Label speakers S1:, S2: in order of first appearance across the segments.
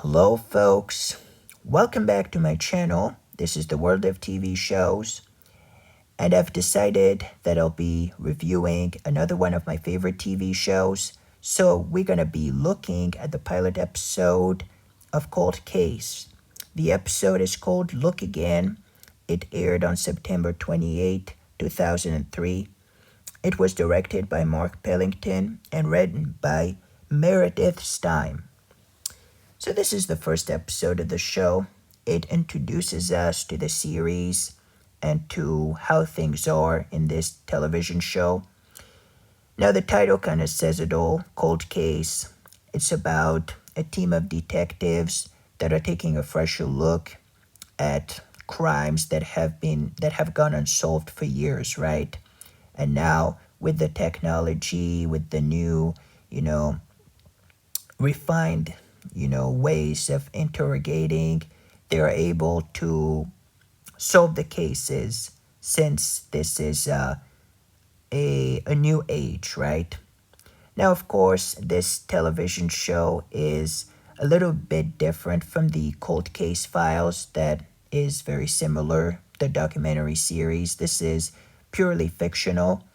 S1: Hello, folks. Welcome back to my channel. This is the World of TV Shows, and I've decided that I'll be reviewing another one of my favorite TV shows. So, we're gonna be looking at the pilot episode of Cold Case. The episode is called Look Again. It aired on September 28, 2003. It was directed by Mark Pellington and written by Meredith Stein. So, this is the first episode of the show. It introduces us to the series and to how things are in this television show. Now, the title kind of says it all. Cold Case. It's about a team of detectives that are taking a fresher look at crimes that have gone unsolved for years, right? And now, with the technology, with the new, refined, ways of interrogating, they're able to solve the cases since this is a new age, right? Now, of course, this television show is a little bit different from the Cold Case Files that is very similar, the documentary series. This is purely fictional,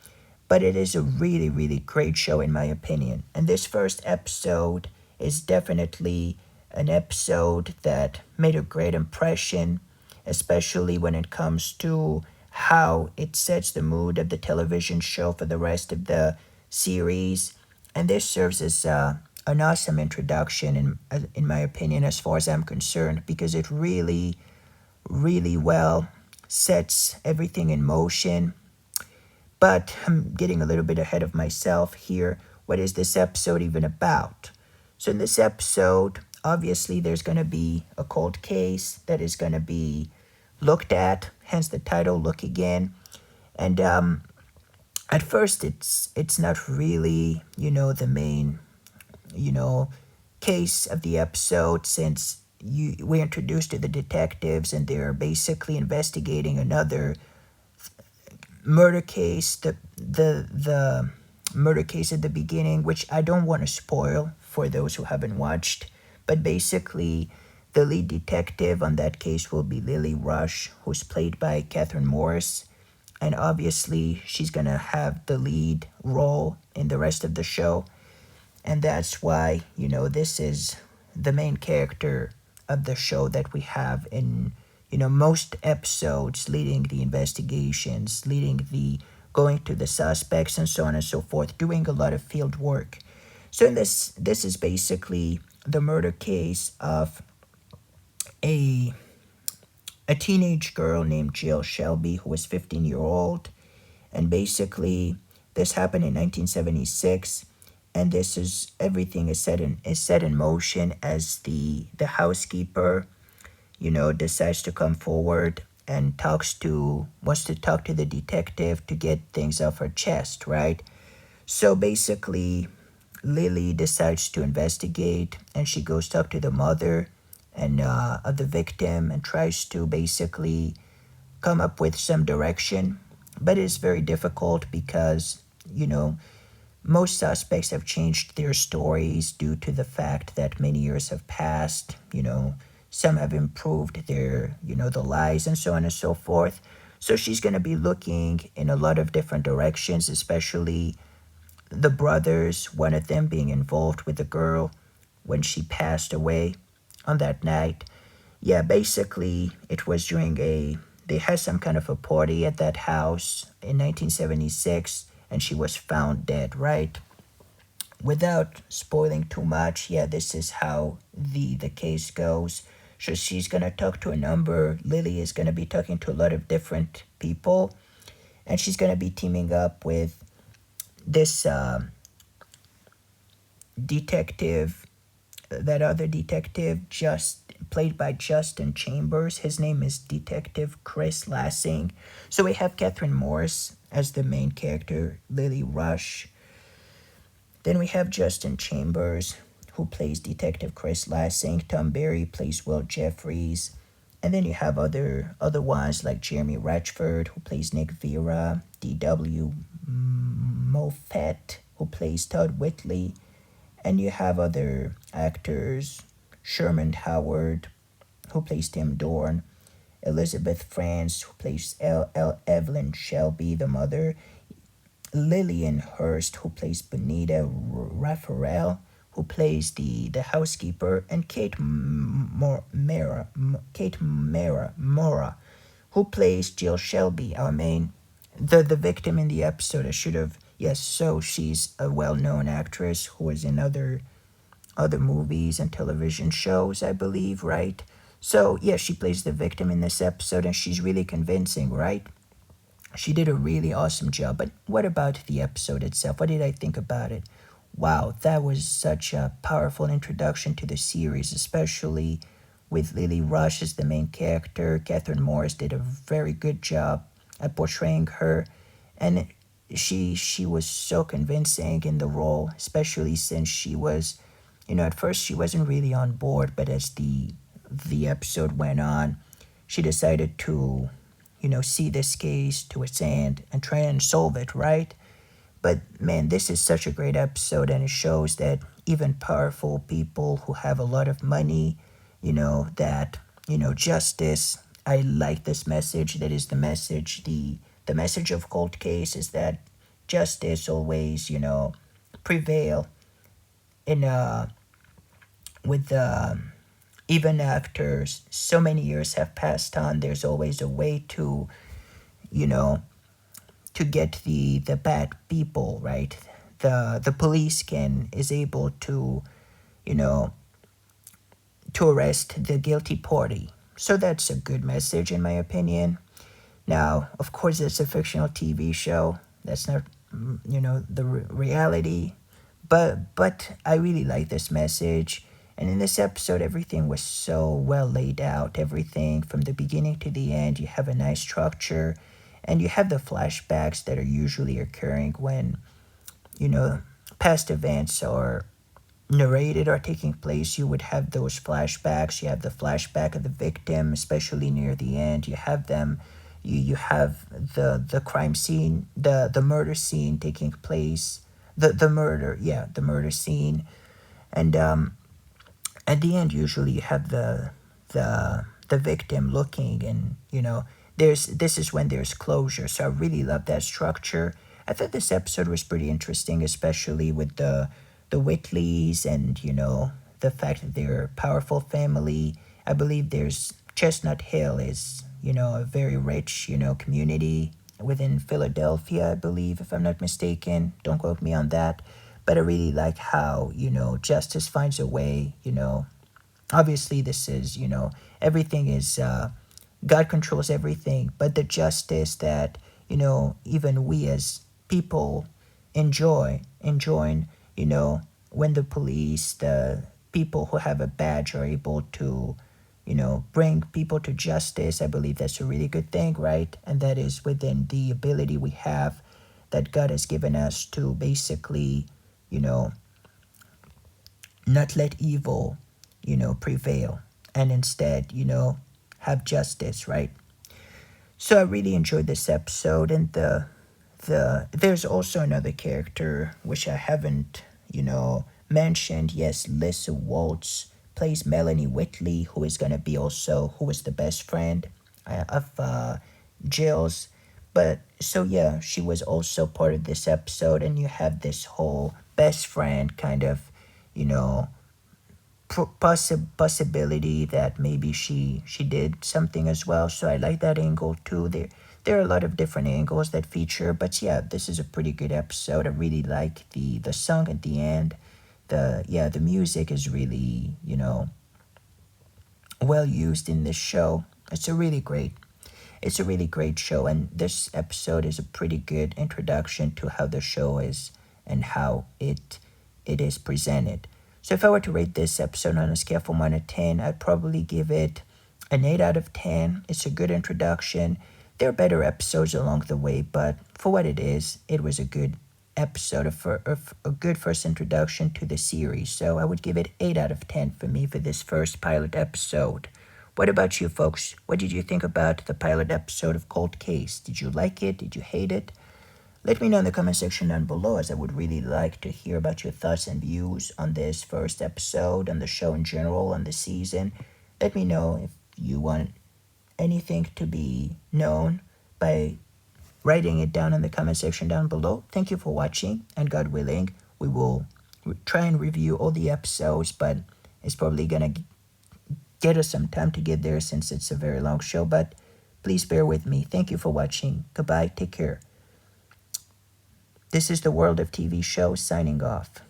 S1: but it is a really, really great show in my opinion. And this first episode is definitely an episode that made a great impression, especially when it comes to how it sets the mood of the television show for the rest of the series. And this serves as an awesome introduction, in my opinion, as far as I'm concerned, because it really, really well sets everything in motion. But I'm getting a little bit ahead of myself here. What is this episode even about? So, in this episode, obviously, there's going to be a cold case that is going to be looked at, hence the title, Look Again. And at first, it's not really, the main, you know, case of the episode, since we're introduced to the detectives and they're basically investigating another murder case, the murder case at the beginning, which I don't want to spoil for those who haven't watched. But basically, the lead detective on that case will be Lily Rush, who's played by Catherine Morris. And obviously, she's going to have the lead role in the rest of the show. And that's why, this is the main character of the show that we have in, most episodes, leading the investigations, leading the going to the suspects and so on and so forth, doing a lot of field work. So in this is basically the murder case of a teenage girl named Jill Shelby, who was 15-year old. And basically, this happened in 1976. And this is everything is set in motion as the housekeeper, decides to come forward and wants to talk to the detective to get things off her chest, right? So basically, Lily decides to investigate, and she goes talk to the mother and of the victim, and tries to basically come up with some direction. But it's very difficult because most suspects have changed their stories due to the fact that many years have passed. Some have improved their, the lies and so on and so forth. So she's going to be looking in a lot of different directions, especially the brothers, one of them being involved with the girl when she passed away on that night. Yeah, basically, it was they had some kind of a party at that house in 1976, and she was found dead, right? Without spoiling too much, yeah, this is how the case goes. So she's gonna talk to Lily is gonna be talking to a lot of different people, and she's gonna be teaming up with this detective, that other detective, just played by Justin Chambers. His name is Detective Chris Lassing. So we have Catherine Morris as the main character, Lily Rush. Then we have Justin Chambers, who plays Detective Chris Lassing. Tom Berry plays Will Jeffries. And then you have other ones like Jeremy Ratchford, who plays Nick Vera, D.W. Moffett, who plays Todd Whitley. And you have other actors, Sherman Howard, who plays Tim Dorn, Elizabeth France, who plays Evelyn Shelby, the mother, Lillian Hurst, who plays Bonita Raphael, who plays the housekeeper, and Kate Mora, who plays Jill Shelby, our main the victim in the episode. I should have yes. So she's a well-known actress who was in other movies and television shows, I believe, right? So yeah, she plays the victim in this episode, and she's really convincing, right? She did a really awesome job. But what about the episode itself? What did I think about it? Wow, that was such a powerful introduction to the series, especially with Lily Rush as the main character. Catherine Morris did a very good job at portraying her, and she was so convincing in the role, especially since she was, at first she wasn't really on board, but as the episode went on, she decided to, see this case to its end and try and solve it, right? But man, this is such a great episode, and it shows that even powerful people who have a lot of money, that, justice. I like this message. That is the message. The message of Cold Case is that justice always, prevail in with even after so many years have passed on. There's always a way to, you know, to get the bad people right. The police is able to, you know, to arrest the guilty party. So that's a good message in my opinion. Now, of course, it's a fictional TV show. That's not, the reality. But I really like this message. And in this episode, everything was so well laid out. Everything from the beginning to the end, you have a nice structure. And you have the flashbacks that are usually occurring when, past events are narrated or taking place. You would have those flashbacks. You have the flashback of the victim, especially near the end. You have them. You have the crime scene, the murder scene taking place. The murder scene, and at the end, usually you have the victim looking, and this is when there's closure. So I really love that structure. I thought this episode was pretty interesting, especially with the Whitleys and the fact that they're a powerful family. I believe there's Chestnut Hill is a very rich community within Philadelphia, I believe, if I'm not mistaken. Don't quote me on that. But I really like how, justice finds a way, Obviously, this is, everything is, God controls everything. But the justice that, even we as people enjoying, when the police, the people who have a badge are able to, bring people to justice. I believe that's a really good thing, right? And that is within the ability we have that God has given us to basically, not let evil, prevail, and instead, have justice, right? So I really enjoyed this episode, and there's also another character which I haven't, mentioned. Yes, Lisa Waltz plays Melanie Whitley, who is gonna be also who was the best friend of Jill's. But so yeah, she was also part of this episode, and you have this whole best friend kind of, possibility that maybe she did something as well. So I like that angle too. There are a lot of different angles that feature, but yeah, this is a pretty good episode. I really like the song at the end. The music is really well used in this show. It's a really great show, and this episode is a pretty good introduction to how the show is and how it is presented. So if I were to rate this episode on a scale from 1 to 10, I'd probably give it an 8 out of 10. It's a good introduction. There are better episodes along the way, but for what it was a good episode of a good first introduction to the series. So I would give it 8 out of 10 for me for this first pilot episode. What about you folks? What did you think about the pilot episode of Cold Case? Did you like it? Did you hate it? Let me know in the comment section down below, as I would really like to hear about your thoughts and views on this first episode, on the show in general, on the season. Let me know if you want anything to be known by writing it down in the comment section down below. Thank you for watching, and God willing, we will try and review all the episodes, but it's probably gonna get us some time to get there since it's a very long show, but please bear with me. Thank you for watching. Goodbye. Take care. This is the World of TV Show signing off.